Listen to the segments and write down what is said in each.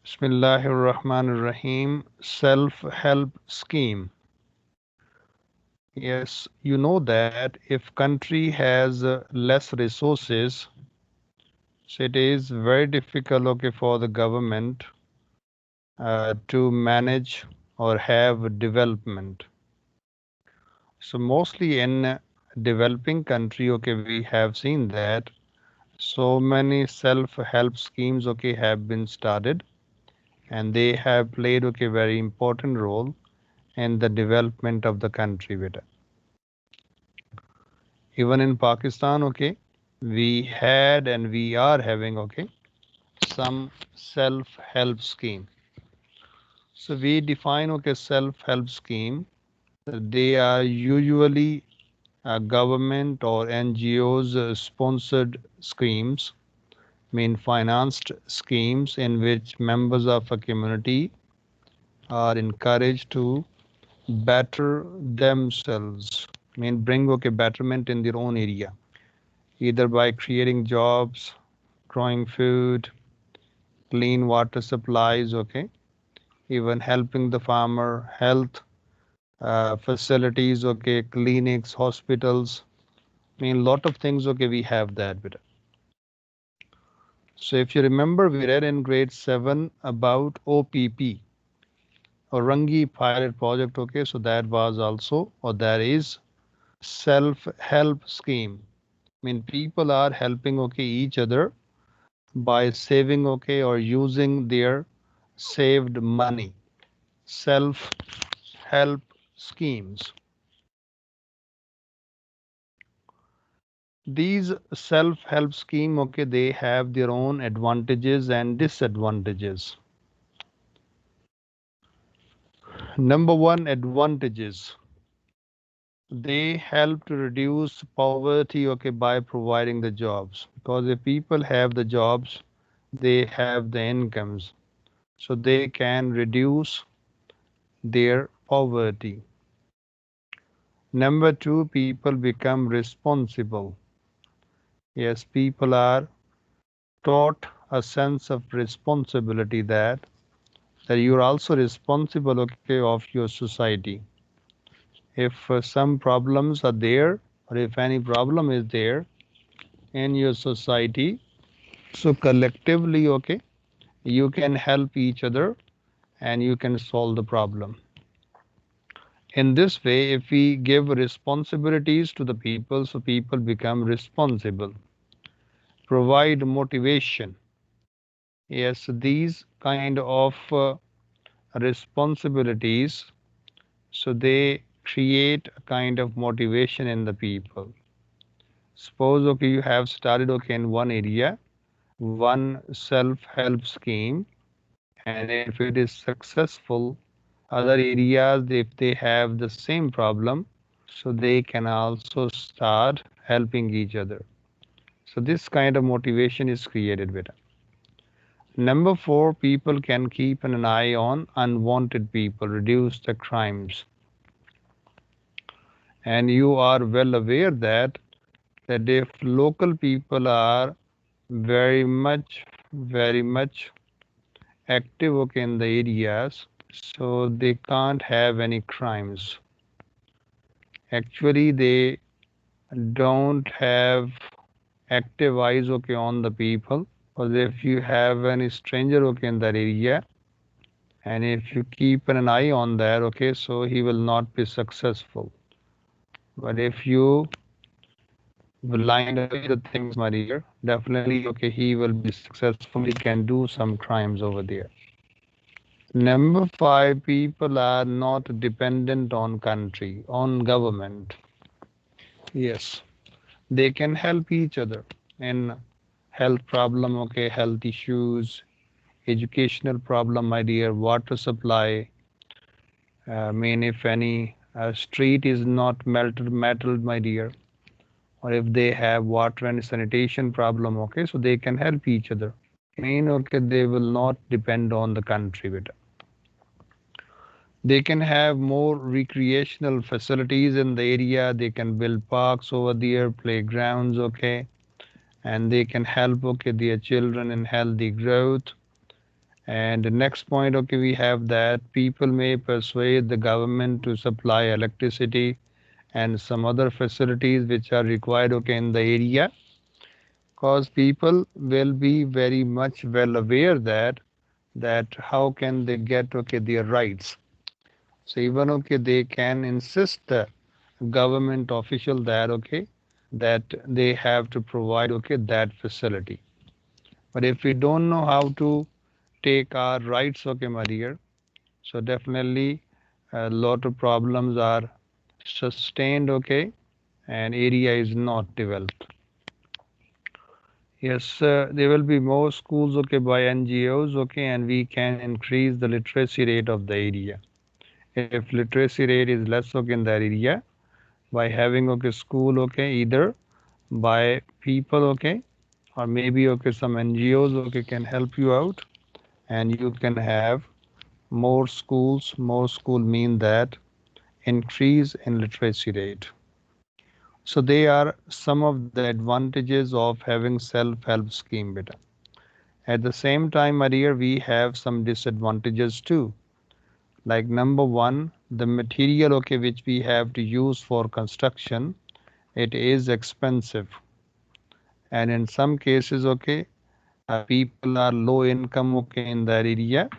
Bismillahir Rahmanir Rahim. Self-help scheme. Yes, you know that if country has less resources, so it is very difficult, okay, for the government to manage or have development. So mostly in developing country, okay, we have seen that so many self-help schemes, okay, have been started, and they have played, okay, very important role in the development of the country. Beta. Even in Pakistan, okay, we had and we are having, okay, some self-help scheme. So we define, okay, self-help scheme. They are usually government or NGOs sponsored schemes, mean financed schemes in which members of a community are encouraged to better themselves, mean bring, okay, betterment in their own area, either by creating jobs, growing food, clean water supplies, okay, even helping the farmer, health facilities, okay, clinics, hospitals. I mean, lot of things, okay, we have that. Bit. So if you remember, we read in grade 7 about OPP, Orangi Pilot Project, okay, so that was also, or that is self-help scheme. I mean, people are helping, okay, each other by saving, okay, or using their saved money. Self-help schemes. These self-help scheme, okay, they have their own advantages and disadvantages. Number one, advantages. They help to reduce poverty, okay, by providing the jobs. Because if people have the jobs, they have the incomes. So they can reduce their poverty. Number two, people become responsible. Yes, people are taught a sense of responsibility that you are also responsible, okay, of your society. If some problems are there, or if any problem is there in your society, so collectively, okay, you can help each other and you can solve the problem. In this way, if we give responsibilities to the people, so people become responsible. Provide motivation. Yes, these kind of responsibilities, so they create a kind of motivation in the people. Suppose, okay, you have started, okay, in one area, one self-help scheme, and if it is successful, other areas, if they have the same problem, so they can also start helping each other. So this kind of motivation is created with it. Number four, people can keep an eye on unwanted people, reduce the crimes. And you are well aware that if local people are very much active, okay, in the areas, so they can't have any crimes. Actually, they don't have active eyes, okay, on the people. Because if you have any stranger, okay, in that area, and if you keep an eye on that, okay, so he will not be successful. But if you blind away the things, my dear, definitely, okay, he will be successful. He can do some crimes over there. Number five, people are not dependent on country, on government. Yes, they can help each other in health problem, okay, health issues, educational problem, my dear, water supply. I mean, if any street is not metalled, my dear, or if they have water and sanitation problem, okay, so they can help each other. Mean, okay, they will not depend on the country, beta. They can have more recreational facilities in the area. They can build parks over there, playgrounds, okay, and they can help, okay, their children in healthy growth. And the next point, okay, we have that people may persuade the government to supply electricity and some other facilities which are required, okay, in the area, because people will be very much well aware that how can they get, okay, their rights. So even, okay, they can insist the government official that, okay, that they have to provide, okay, that facility. But if we don't know how to take our rights, okay, my dear, so definitely a lot of problems are sustained, okay, and area is not developed. Yes, there will be more schools, okay, by NGOs, okay, and we can increase the literacy rate of the area. If literacy rate is less, okay, in that area, by having, okay, school, okay, either by people, okay, or maybe, okay, some NGOs, okay, can help you out, and you can have more schools. More school mean that increase in literacy rate. So they are some of the advantages of having self-help scheme beta. At the same time, my dear, we have some disadvantages too. Like number one, the material, okay, which we have to use for construction, it is expensive. And in some cases, okay, people are low income, okay, in that area,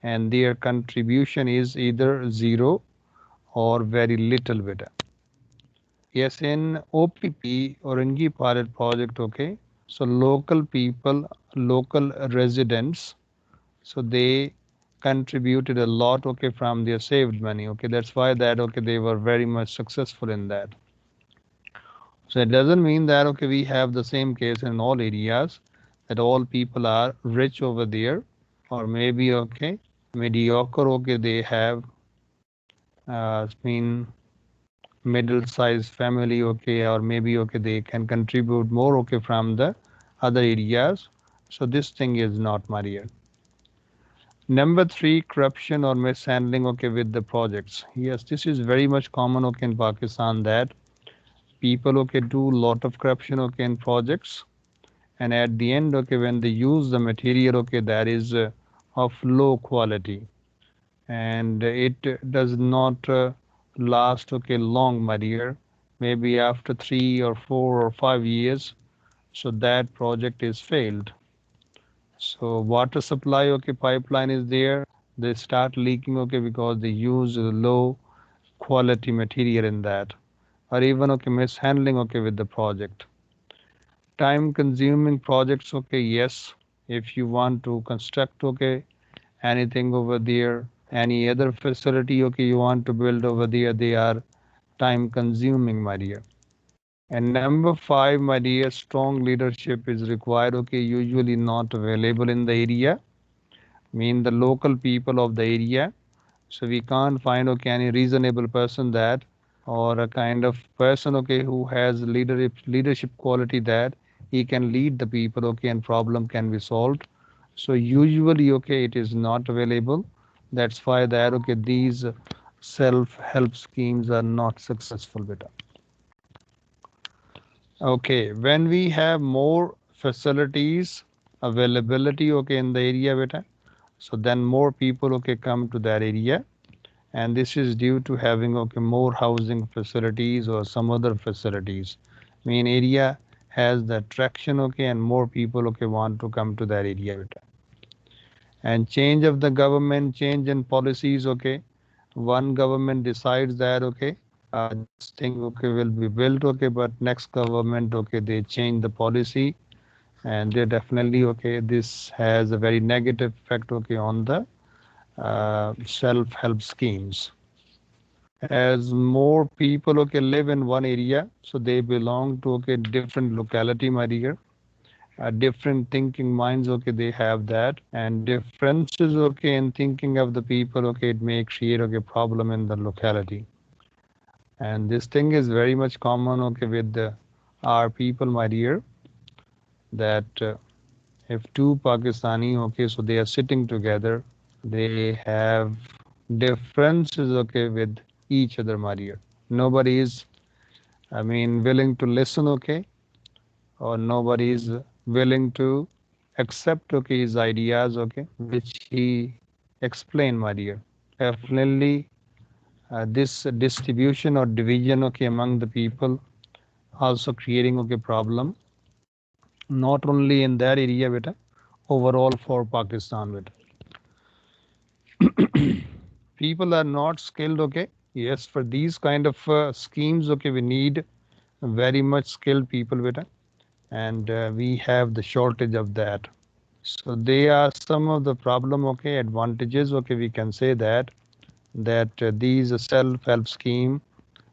and their contribution is either zero or very little bit. Yes, in OPP or Orangi pilot project, okay, so local people, local residents, so they contributed a lot, okay, from their saved money, okay, that's why that, okay, they were very much successful in that. So it doesn't mean that, okay, we have the same case in all areas, that all people are rich over there, or maybe, okay, mediocre, okay, they have been middle-sized family, okay, or maybe, okay, they can contribute more, okay, from the other areas. So this thing is not Maria. Number three, corruption or mishandling, okay, with the projects. Yes, this is very much common, okay, in Pakistan, that people, okay, do lot of corruption, okay, in projects, and at the end, okay, when they use the material, okay, that is of low quality, and it does not last, okay, long, my dear. Maybe after 3 or 4 or 5 years, so that project is failed. So water supply, okay, pipeline is there. They start leaking, okay, because they use low quality material in that, or even, okay, mishandling, okay, with the project. Time consuming projects, okay, yes. If you want to construct, okay, anything over there, any other facility, okay, you want to build over there, they are time consuming, my dear. And number five, my dear, strong leadership is required, okay, usually not available in the area, mean the local people of the area. So we can't find, okay, any reasonable person that, or a kind of person, okay, who has leadership quality that he can lead the people, okay, and problem can be solved. So usually, okay, it is not available. That's why that, okay, these self-help schemes are not successful, beta. Okay, when we have more facilities availability, okay, in the area, beta, so then more people, okay, come to that area, and this is due to having, okay, more housing facilities or some other facilities. Main area has the attraction, okay, and more people, okay, want to come to that area, beta. And change of the government, change in policies, okay, one government decides that, okay, this thing, okay, will be built, okay, but next government, okay, they change the policy, and they definitely, okay, this has a very negative effect, okay, on the self-help schemes. As more people, okay, live in one area, so they belong to, okay, different locality, my dear, different thinking minds, okay, they have that, and differences, okay, in thinking of the people, okay, it may create, okay, problem in the locality. And this thing is very much common, okay, with our people, my dear, that if two Pakistani, okay, so they are sitting together, they have differences, okay, with each other, my dear. Nobody is, willing to listen, okay, or nobody is willing to accept okay his ideas okay which he explained, my dear. Definitely this distribution or division okay among the people also creating okay problem not only in that area beta, overall for Pakistan beta. People are not skilled okay. Yes, for these kind of schemes okay we need very much skilled people beta, and we have the shortage of that. So they are some of the problem okay advantages okay we can say that these self-help scheme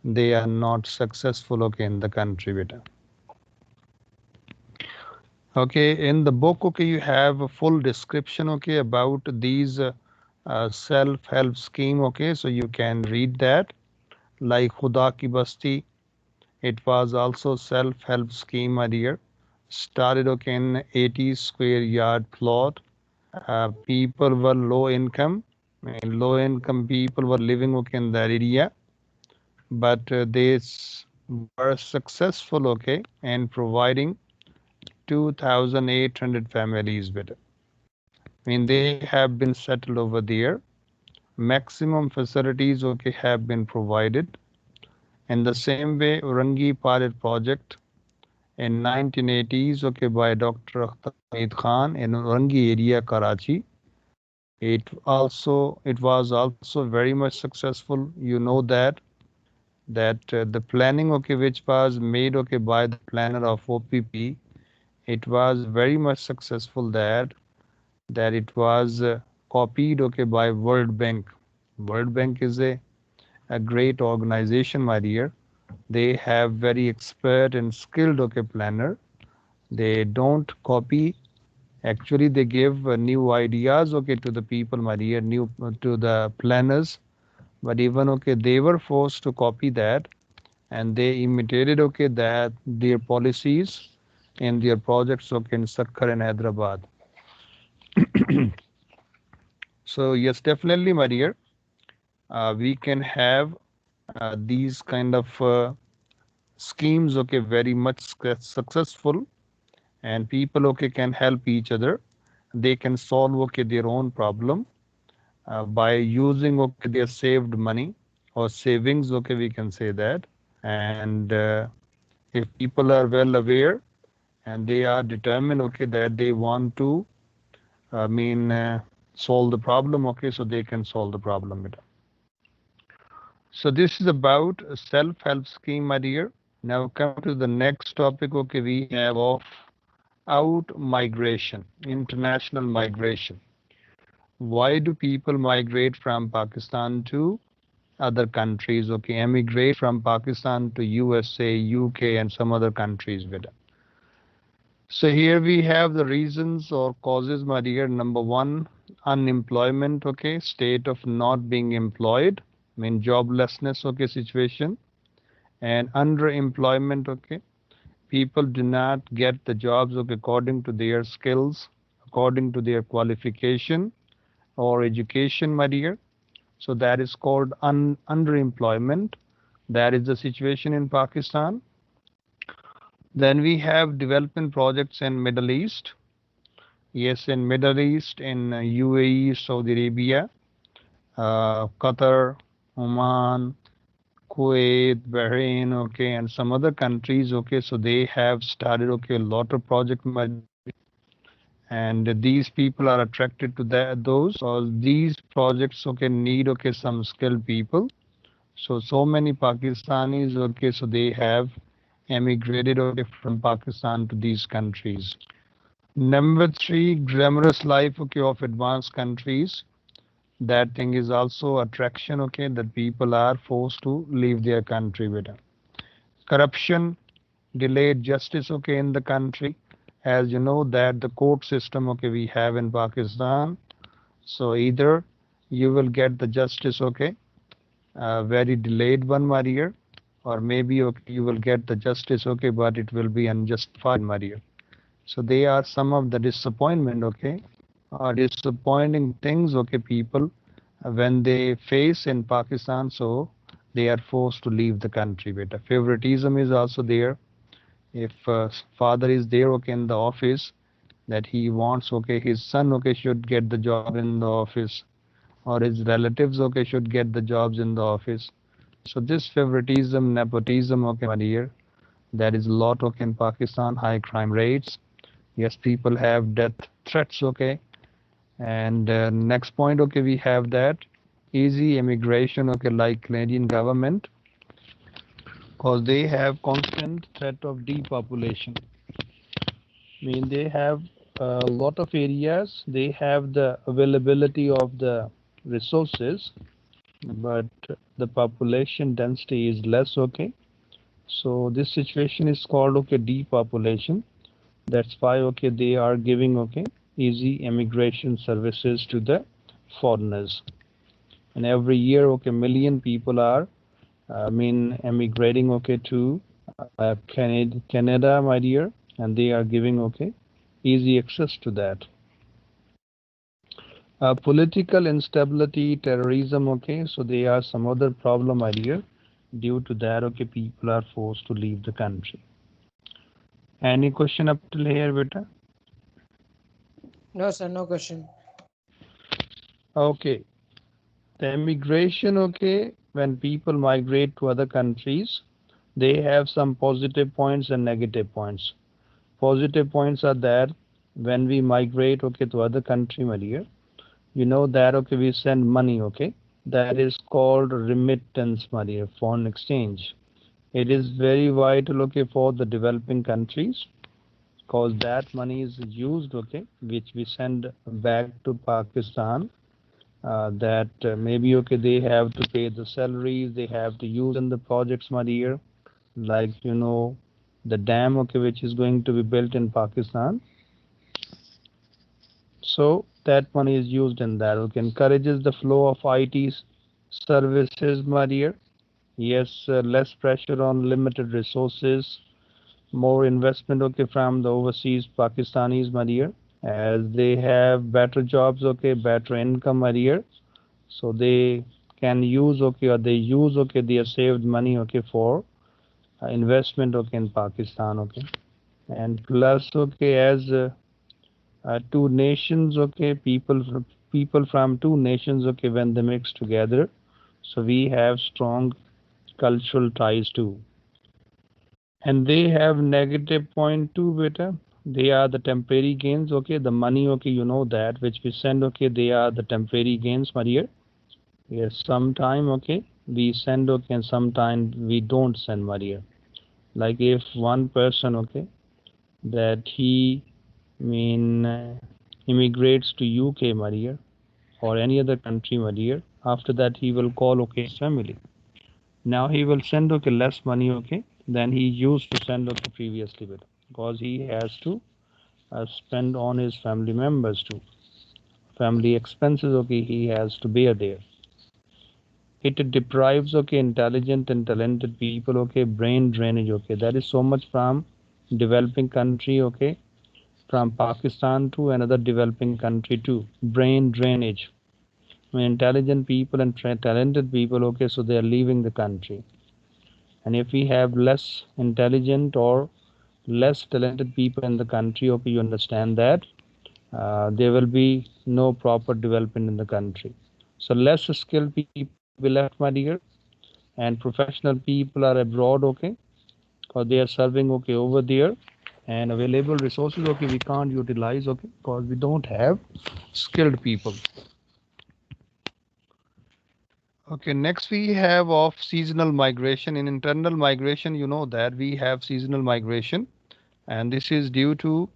they are not successful okay in the country beta. Okay, in the book okay you have a full description okay about these self-help scheme okay, so you can read that, like Khuda Ki Basti. It was also self-help scheme, my dear. Started okay in 80 square yard plot. People were low income, and low income people were living okay in that area, but they were successful okay in providing 2,800 families with it. I mean, they have been settled over there. Maximum facilities okay have been provided. In the same way, Urangi pilot project in 1980s okay by Dr. Akhtar Hamid Khan in Urangi area, Karachi. It was also very much successful. You know that the planning okay which was made okay by the planner of OPP, it was very much successful that it was copied okay by World Bank. World Bank is a great organization, my dear. They have very expert and skilled okay planner. They don't copy. Actually, they give new ideas okay to the people, my dear, new to the planners. But even okay, they were forced to copy that, and they imitated okay that their policies in their projects okay in Sakkar and Hyderabad. So yes, definitely, my dear, we can have these kind of schemes okay very much successful, and people okay can help each other. They can solve okay their own problem by using okay their saved money or savings okay we can say that. And if people are well aware and they are determined okay that they want to I mean solve the problem okay, so they can solve the problem. So this is about a self-help scheme, my dear. Now come to the next topic okay we have of out migration, international migration. Why do people migrate from Pakistan to other countries? Okay, emigrate from Pakistan to USA, UK, and some other countries. So here we have the reasons or causes, my dear. Number one, unemployment. Okay, state of not being employed, I mean joblessness. Okay, situation, and underemployment. Okay, people do not get the jobs okay, according to their skills, according to their qualification or education, my dear. So that is called underemployment. That is the situation in Pakistan. Then we have development projects in Middle East. Yes, in Middle East, in UAE, Saudi Arabia, Qatar, Oman, Kuwait, Bahrain, okay, and some other countries, okay. So they have started, okay, a lot of projects, and these people are attracted to those or these projects, okay, need, okay, some skilled people. So many Pakistanis, okay, so they have emigrated okay, from Pakistan to these countries. Number three, glamorous life okay, of advanced countries. That thing is also attraction, okay, that people are forced to leave their country with. Corruption, delayed justice, okay, in the country. As you know that the court system, okay, we have in Pakistan. So either you will get the justice, okay, very delayed one, my dear, or maybe okay, you will get the justice, okay, but it will be unjustified, my dear. So they are some of the disappointment, okay, disappointing things, okay, people when they face in Pakistan, so they are forced to leave the country. Beta. Favoritism is also there. If father is there, okay, in the office, that he wants his son should get the job in the office, or his relatives should get the jobs in the office. So this favoritism, nepotism, my dear, there is a lot in Pakistan, high crime rates. Yes, people have death threats, and next point, we have that easy immigration, like Canadian government, because they have constant threat of depopulation. I mean, they have a lot of areas, they have the availability of the resources, but the population density is less, So this situation is called, depopulation. That's why, they are giving, easy immigration services to the foreigners. And every year, million people are, emigrating, to Canada, my dear, and they are giving, easy access to that. Political instability, terrorism, so they are some other problem, my dear. Due to that, people are forced to leave the country. Any question up till here, beta? No, sir, no question. Okay. The immigration, when people migrate to other countries, they have some positive points and negative points. Positive points are that when we migrate, to other country, my dear, you know that, we send money, that is called remittance, my dear, foreign exchange. It is very vital, for the developing countries, because that money is used, which we send back to Pakistan. That maybe they have to pay the salaries, they have to use in the projects, my dear, like the dam, which is going to be built in Pakistan. So that money is used in that. Encourages the flow of IT services, my dear. Yes, less pressure on limited resources, more investment, from the overseas Pakistanis, my dear, as they have better jobs, better income, my dear. So they can use, or they use, their saved money, for investment, in Pakistan, and plus, as two nations, people from two nations, when they mix together, so we have strong cultural ties too. And they have negative point too, beta. They are the temporary gains, the money, that which we send, they are the temporary gains, my dear. Yes, sometime, we send, and sometime we don't send, my dear. Like if one person, that he immigrates to UK, my dear, or any other country, my dear. After that, he will call, his family. Now he will send, less money, than he used to send, previously, because he has to spend on his family members too. Family expenses, he has to bear there. It deprives, intelligent and talented people, brain drainage, that is so much from developing country, from Pakistan to another developing country too. Brain drainage. I mean, intelligent people and talented people, so they are leaving the country. And if we have less intelligent or less talented people in the country, you understand that there will be no proper development in the country. So less skilled people will be left, my dear, and professional people are abroad, or they are serving, over there, and available resources, we can't utilize, because we don't have skilled people. Okay, next we have of seasonal migration. In internal migration, you know that we have seasonal migration, and this is due to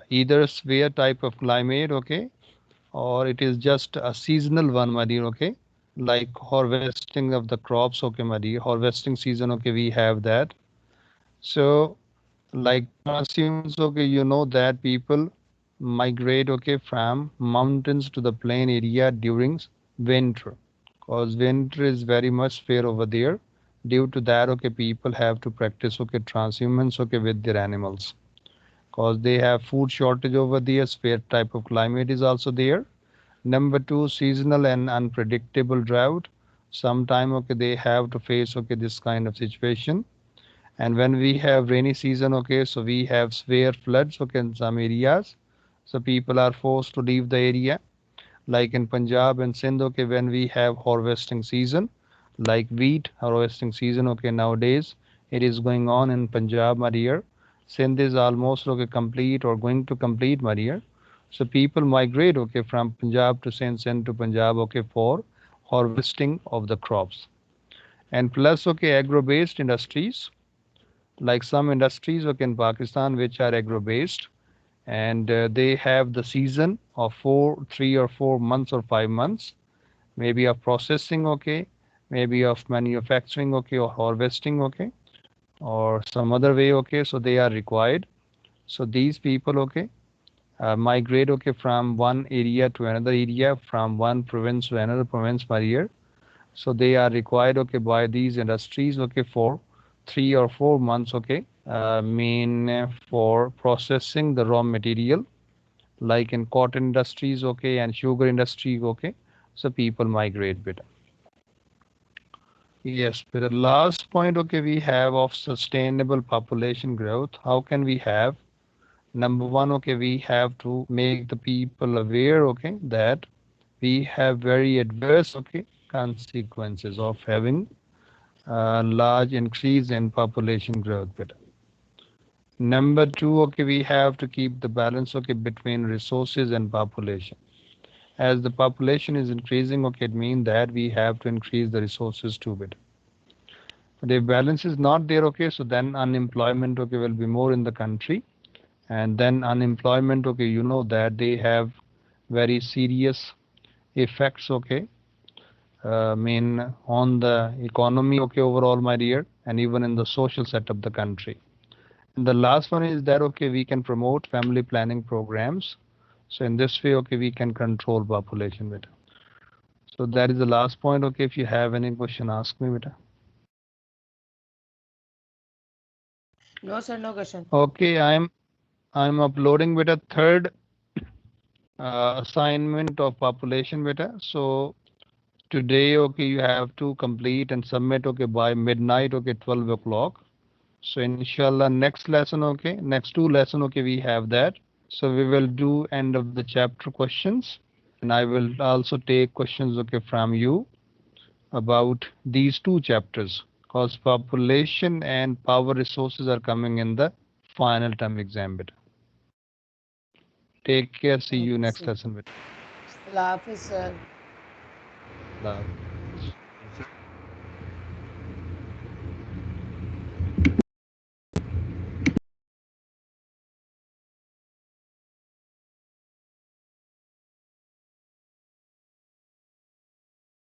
either severe type of climate, or it is just a seasonal one, my dear, like harvesting of the crops, my dear, harvesting season, we have that. So, like transhumans, you know that people migrate, from mountains to the plain area during winter, because winter is very much fair over there. Due to that, people have to practice, transhumance, with their animals, because they have food shortage over there. Fair type of climate is also there. Number two, seasonal and unpredictable drought. Sometime, they have to face, this kind of situation. And when we have rainy season, so we have severe floods, in some areas. So people are forced to leave the area. Like in Punjab and Sindh, okay, when we have harvesting season, like wheat harvesting season, okay, nowadays it is going on in Punjab, my dear. Sindh is almost okay complete or going to complete, my dear. So people migrate, okay, from Punjab to Sindh, Sindh to Punjab, okay, for harvesting of the crops. And plus, okay, agro-based industries, like some industries, okay, in Pakistan, which are agro-based, and they have the season of 3 or 4 months or 5 months, maybe of processing, okay, maybe of manufacturing, okay, or harvesting, okay, or some other way, okay. So they are required. So these people, okay, migrate, okay, from one area to another area, from one province to another province per year. So they are required, okay, by these industries, okay, for 3 or 4 months, okay, mean for processing the raw material, like in cotton industries, okay, and sugar industry, okay. So people migrate bit. Yes, but the last point, okay, we have of sustainable population growth. How can we have? Number one, okay, we have to make the people aware, okay, that we have very adverse, okay, consequences of having a large increase in population growth. But number two, okay, we have to keep the balance, okay, between resources and population. As the population is increasing, okay, it means that we have to increase the resources too. But the balance is not there, okay, so then unemployment, okay, will be more in the country. And then unemployment, okay, you know that they have very serious effects, okay, mean on the economy, okay, overall, my dear, and even in the social set of the country. And the last one is that, okay, we can promote family planning programs. So in this way, okay, we can control population better. So that is the last point, okay. If you have any question, ask me better. No, sir, no question. Okay, I'm uploading with a third assignment of population beta. So today, okay, you have to complete and submit, okay, by midnight, okay, 12 o'clock. So inshallah, next lesson, okay, next two lesson, okay, we have that. So we will do end of the chapter questions, and I will also take questions, okay, from you about these two chapters, because population and power resources are coming in the final term exam beta. Take care. See you Okay, next sir. lesson beta. Allah Hafiz, sir. Love.